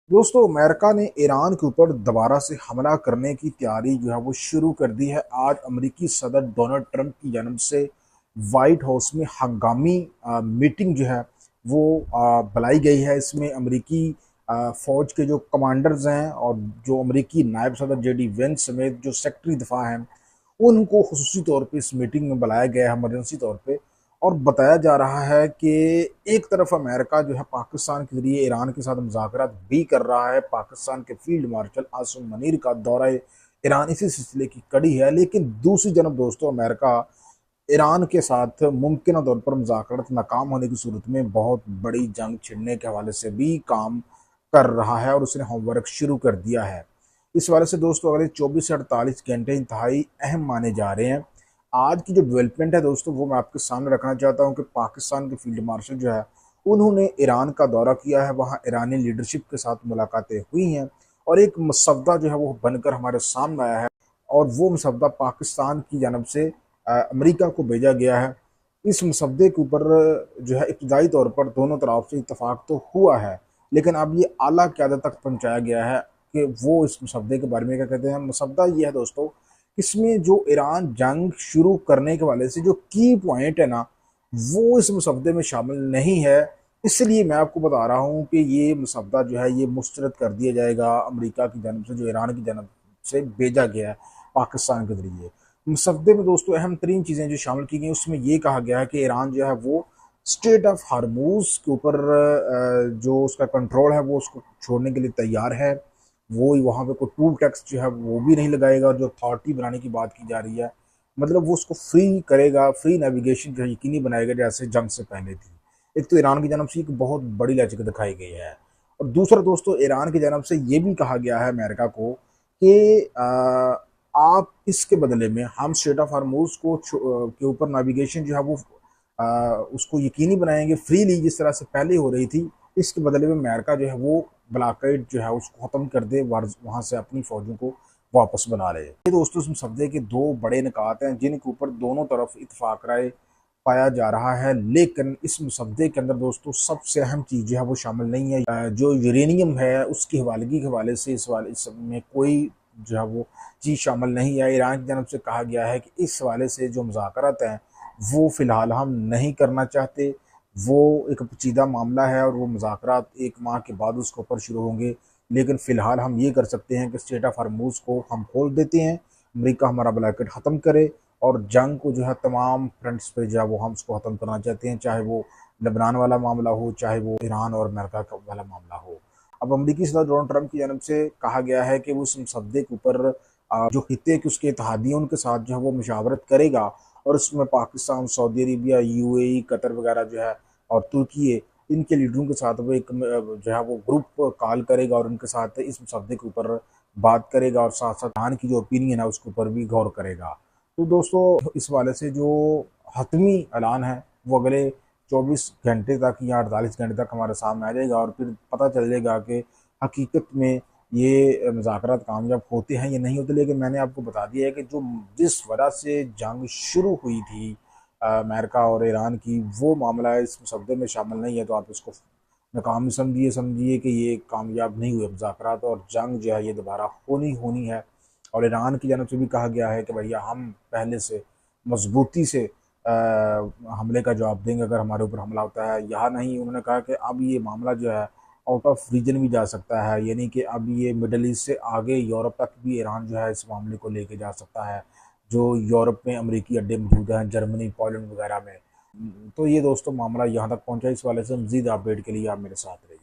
दोस्तों अमेरिका ने ईरान के ऊपर दोबारा से हमला करने की तैयारी जो है वो शुरू कर दी है। आज अमेरिकी सदर डोनाल्ड ट्रंप की जानब से वाइट हाउस में हंगामी मीटिंग जो है वो बुलाई गई है। इसमें अमेरिकी फौज के जो कमांडर्स हैं और जो अमेरिकी नायब सदर जेडी वेंस समेत जो सेक्रेटरी दिफा हैं उनको खुसूसी तौर पे इस मीटिंग में बुलाया गया है इमरजेंसी तौर पे। और बताया जा रहा है कि एक तरफ अमेरिका जो है पाकिस्तान के जरिए ईरान के साथ मुज़ाकरात भी कर रहा है। पाकिस्तान के फील्ड मार्शल आसिम मनीर का दौरा ईरान इसी सिलसिले की कड़ी है, लेकिन दूसरी जानब दोस्तों अमेरिका ईरान के साथ मुमकिन तौर पर मुज़ाकरात नाकाम होने की सूरत में बहुत बड़ी जंग छिड़ने के हवाले से भी काम कर रहा है और उसने होमवर्क शुरू कर दिया है। इस हवाले से दोस्तों अगले 24 से 48 घंटे इंतहाई अहम माने जा रहे हैं। आज की जो डेवलपमेंट है दोस्तों वो मैं आपके सामने रखना चाहता हूँ कि पाकिस्तान के फील्ड मार्शल जो है उन्होंने ईरान का दौरा किया है, वहाँ ईरानी लीडरशिप के साथ मुलाकातें हुई हैं और एक मसवदा जो है वो बनकर हमारे सामने आया है और वो मसवदा पाकिस्तान की जानब से अमेरिका को भेजा गया है। इस मसवदे के ऊपर जो है इब्तदाई तौर पर दोनों तरफ से इतफाक तो हुआ है, लेकिन अब ये आला क़यादत तक पहुँचाया गया है कि वो इस मसवदे के बारे में क्या कहते हैं। मसवदा ये है दोस्तों, इसमें जो ईरान जंग शुरू करने के वाले से जो की पॉइंट है ना वो इस मसवदे में शामिल नहीं है। इसलिए मैं आपको बता रहा हूँ कि ये मसवदा जो है ये मुस्तरद कर दिया जाएगा अमेरिका की जानब से, जो ईरान की जानब से भेजा गया है पाकिस्तान के जरिए। मसवदे में दोस्तों अहम तरीन चीज़ें जो शामिल की गई उसमें ये कहा गया है कि ईरान जो है वो स्टेट ऑफ हार्मूज के ऊपर जो उसका कंट्रोल है वो उसको छोड़ने के लिए तैयार है। वो वहाँ पे कोई टूल टैक्स जो है वो भी नहीं लगाएगा और जो अथॉरिटी बनाने की बात की जा रही है मतलब वो उसको फ्री करेगा, फ्री नेविगेशन जो है यकीनी बनाएगा जैसे जंग से पहले थी। एक तो ईरान की जानब से एक बहुत बड़ी लचक दिखाई गई है और दूसरा दोस्तों ईरान की जानब से ये भी कहा गया है अमेरिका को कि आप इसके बदले में हम स्ट्रेट ऑफ हार्मूज को के ऊपर नेविगेशन जो है वो उसको यकीनी बनाएंगे फ्रीली जिस तरह से पहले हो रही थी। इसके बदले में अमेरिका जो है वो ब्लॉकेड जो है उसको ख़त्म कर दे, वहाँ से अपनी फ़ौजों को वापस बना ले। ये दोस्तों इस मसवदे के दो बड़े निकात हैं जिनके ऊपर दोनों तरफ इतफाक राय पाया जा रहा है, लेकिन इस मसवदे के अंदर दोस्तों सबसे अहम चीज़ जो है वो शामिल नहीं है। जो यूरेनियम है उसकी हवालगी के हवाले से इस में कोई जो है वो चीज़ शामिल नहीं है। ईरान की जानब से कहा गया है कि इस हवाले से जो मुज़ाकरात हैं वो फ़िलहाल हम नहीं करना चाहते, वो एक पेचीदा मामला है और वो मुज़ाकरात 1 माह के बाद उसके ऊपर शुरू होंगे। लेकिन फ़िलहाल हम ये कर सकते हैं कि स्टेट ऑफ हार्मूज़ को हम खोल देते हैं, अमेरिका हमारा ब्लॉकेड ख़त्म करे और जंग को जो है तमाम फ्रंट्स पे जो है वो हम उसको ख़त्म करना चाहते हैं, चाहे वो लेबनान वाला मामला हो, चाहे वो ईरान और अमेरिका का वाला मामला हो। अब अमेरिकी सदर डोनाल्ड ट्रंप की जानब से कहा गया है कि वो इस मसवदे के ऊपर जो खित्ते के उसके इत्तेहादियों उनके साथ जो है वो मुशावरत करेगा और इसमें Pakistan, Saudi Arabia, UAE, Qatar वगैरह जो है और तुर्की इनके लीडरों के साथ वो एक जो है वो ग्रुप कॉल करेगा और उनके साथ इस मसवदे के ऊपर बात करेगा और साथ साथ ईरान की जो ओपिनियन है उसके ऊपर भी गौर करेगा। तो दोस्तों इस वाले से जो हतमी ऐलान है वो अगले 24 घंटे तक या 48 घंटे तक हमारे सामने आ जाएगा और फिर पता चल जाएगा कि हकीकत में ये मुज़ाकरात कामयाब होते हैं या नहीं होते। लेकिन मैंने आपको बता दिया है कि जो जिस वजह से जंग शुरू हुई थी अमेरिका और ईरान की, वो मामला इस मसवदे में शामिल नहीं है। तो आप इसको नाकाम समझिए कि ये कामयाब नहीं हुए मुज़ाकरात और जंग जो है ये दोबारा होनी होनी है। और ईरान की जानब से भी कहा गया है कि भैया हम पहले से मजबूती से हमले का जवाब देंगे अगर हमारे ऊपर हमला होता है। यहाँ नहीं, उन्होंने कहा कि अब ये मामला जो है आउट ऑफ रीजन भी जा सकता है, यानी कि अब ये मिडल ईस्ट से आगे यूरोप तक भी ईरान जो है इस मामले को लेके जा सकता है, जो यूरोप में अमेरिकी अड्डे मौजूद हैं, जर्मनी, पोलैंड वगैरह में। तो ये दोस्तों मामला यहाँ तक पहुँचा। इस वाले से मज़ीद अपडेट के लिए आप मेरे साथ रहिए।